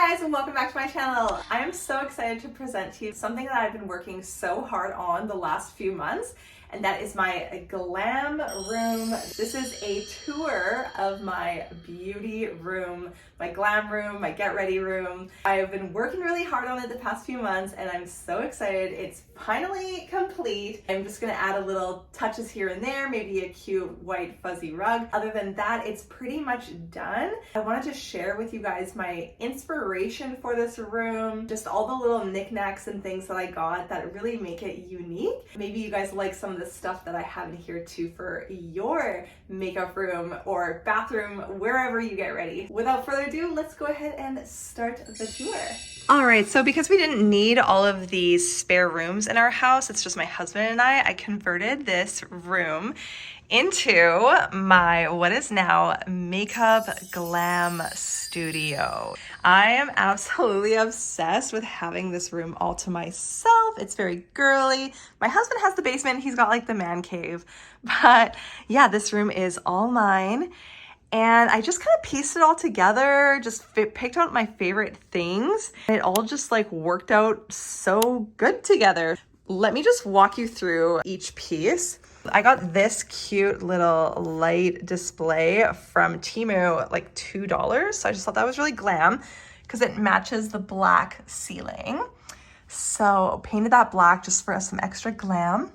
guys, and welcome back to my channel. I am so excited to present to you something that I've been working so hard on the last few months, and that is my glam room. This is a tour of my beauty room, my glam room, my get ready room. I've been working really hard on it the past few months, and I'm so excited. It's finally complete. I'm just gonna add a little touches here and there, maybe a cute white fuzzy rug. Other than that, it's pretty much done. I wanted to share with you guys my inspiration for this room, just all the little knickknacks and things that I got that really make it unique. Maybe you guys like some of the stuff that I have in here too for your makeup room or bathroom, wherever you get ready. Without further ado, let's go ahead and start the tour. All right, so because we didn't need all of these spare rooms in our house, it's just my husband and I converted this room into my what is now makeup glam studio. I am absolutely obsessed with having this room all to myself. It's very girly. My husband has the basement. He's got like the man cave. But yeah, this room is all mine. And I just kind of pieced it all together, just picked out my favorite things. And it all just like worked out so good together. Let me just walk you through each piece. I got this cute little light display from Temu, like $2. So I just thought that was really glam because it matches the black ceiling. So painted that black just for some extra glam.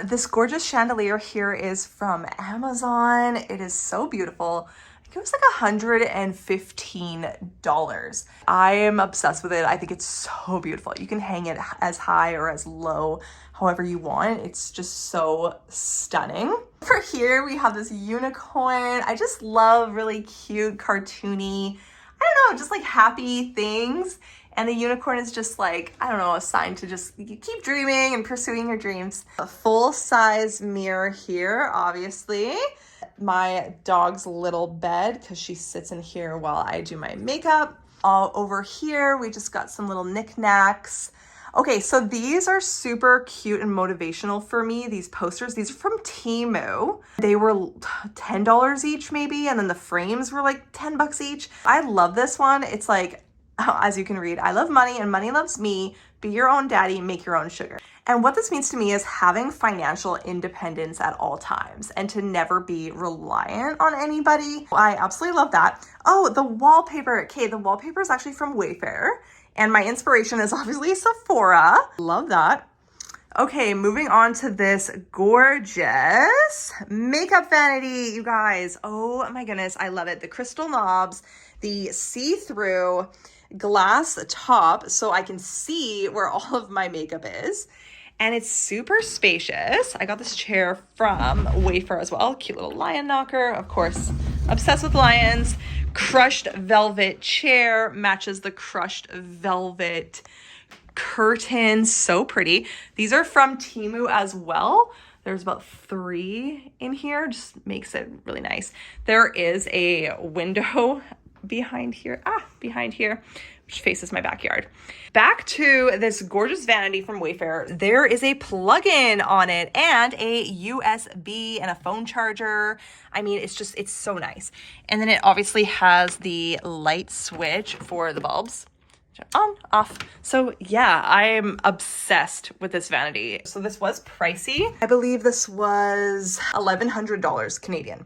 This gorgeous chandelier here is from Amazon. It is so beautiful. It was like $115. I am obsessed with it. I think it's so beautiful. You can hang it as high or as low, however you want. It's just so stunning. For here, we have this unicorn. I just love really cute, cartoony, I don't know, just like happy things. And the unicorn is just like, I don't know, a sign to just keep dreaming and pursuing your dreams. A full-size mirror here, obviously. My dog's little bed, because she sits in here while I do my makeup. All over here, we just got some little knickknacks. Okay, so these are super cute and motivational for me, these posters. These are from Temu. They were $10 each maybe, and then the frames were like 10 bucks each. I love this one. It's like, as you can read, I love money and money loves me. Be your own daddy, make your own sugar. And what this means to me is having financial independence at all times and to never be reliant on anybody. I absolutely love that. Oh, the wallpaper. Okay, the wallpaper is actually from Wayfair. And my inspiration is obviously Sephora. Love that. Okay, moving on to this gorgeous makeup vanity, you guys. Oh my goodness, I love it. The crystal knobs, the see-through glass top so I can see where all of my makeup is. And it's super spacious. I got this chair from Wayfair as well. Cute little lion knocker. Of course, obsessed with lions. Crushed velvet chair matches the crushed velvet curtains. So pretty. These are from Temu as well. There's about 3 in here. Just makes it really nice. There is a window behind here, which faces my backyard. Back to this gorgeous vanity from Wayfair. There is a plug-in on it and a USB and a phone charger. I mean, it's so nice. And then it obviously has the light switch for the bulbs. On, off. So yeah, I'm obsessed with this vanity. So this was pricey. I believe this was $1,100 Canadian.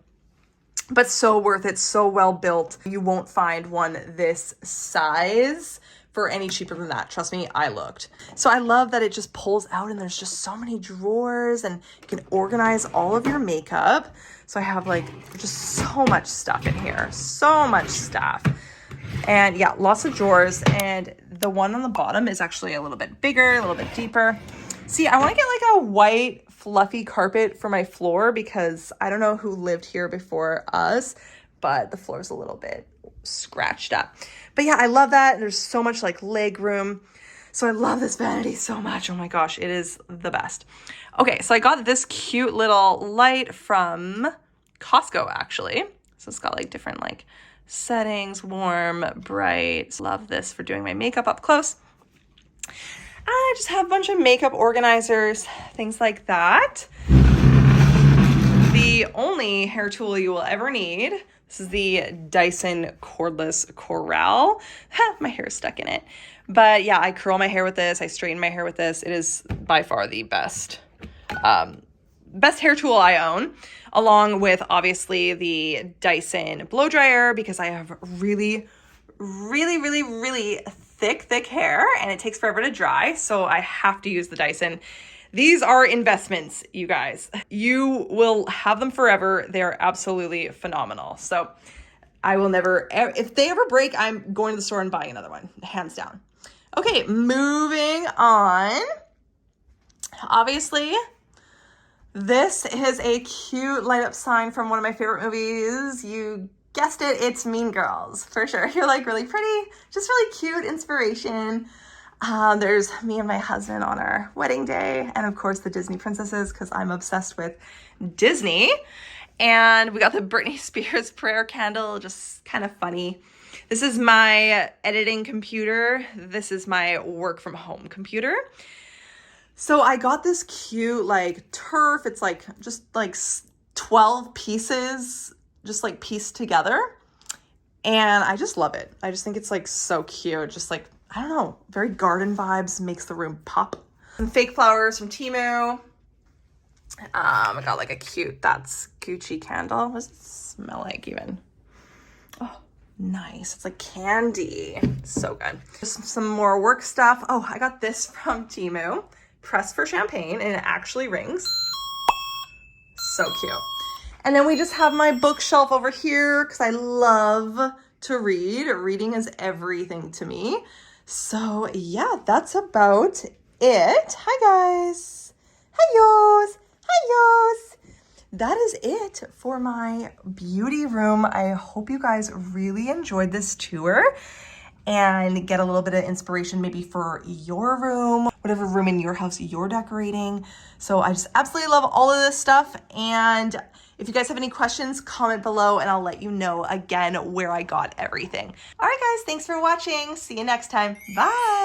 But so worth it, so well built. You won't find one this size for any cheaper than that. Trust me, I looked. So I love that it just pulls out and there's just so many drawers and you can organize all of your makeup. So I have like just so much stuff in here, so much stuff. And yeah, lots of drawers. And the one on the bottom is actually a little bit bigger, a little bit deeper. See, I want to get like a white fluffy carpet for my floor because I don't know who lived here before us, but the floor is a little bit scratched up. But yeah, I love that. There's so much like leg room. So I love this vanity so much. Oh my gosh, it is the best. Okay, so I got this cute little light from Costco actually. So it's got like different like settings, warm, bright. Love this for doing my makeup up close. I just have a bunch of makeup organizers, things like that. The only hair tool you will ever need, This is the Dyson cordless Corral. My hair is stuck in it. But yeah, I curl my hair with this. I straighten my hair with this. It is by far the best hair tool I own, along with obviously the Dyson blow dryer, because I have really, really, really, really thick hair and it takes forever to dry. So I have to use the Dyson. These are investments, you guys. You will have them forever. They're absolutely phenomenal. So I will never, if they ever break, I'm going to the store and buying another one, hands down. Okay, moving on. Obviously, this is a cute light up sign from one of my favorite movies. You guessed it, it's Mean Girls, for sure. You're like really pretty, just really cute inspiration. There's me and my husband on our wedding day, and of course the Disney princesses, because I'm obsessed with Disney. And we got the Britney Spears prayer candle, just kind of funny. This is my editing computer. This is my work from home computer. So I got this cute like turf. It's like just like 12 pieces, just like pieced together. And I just love it. I just think it's like so cute. Just like, I don't know, very garden vibes, makes the room pop. Some fake flowers from Temu. I got like a cute That's Gucci candle. What does it smell like even? Oh, nice. It's like candy. So good. Just some more work stuff. Oh, I got this from Temu. Press for champagne, and it actually rings. So cute. And then we just have my bookshelf over here because I love to read. Reading is everything to me. So yeah, that's about it. Hi guys. Hi-yos. Hi-yos. That is it for my beauty room. I hope you guys really enjoyed this tour and get a little bit of inspiration maybe for your room, whatever room in your house you're decorating. So I just absolutely love all of this stuff. And if you guys have any questions, comment below and I'll let you know again where I got everything. All right, guys, thanks for watching. See you next time. Bye.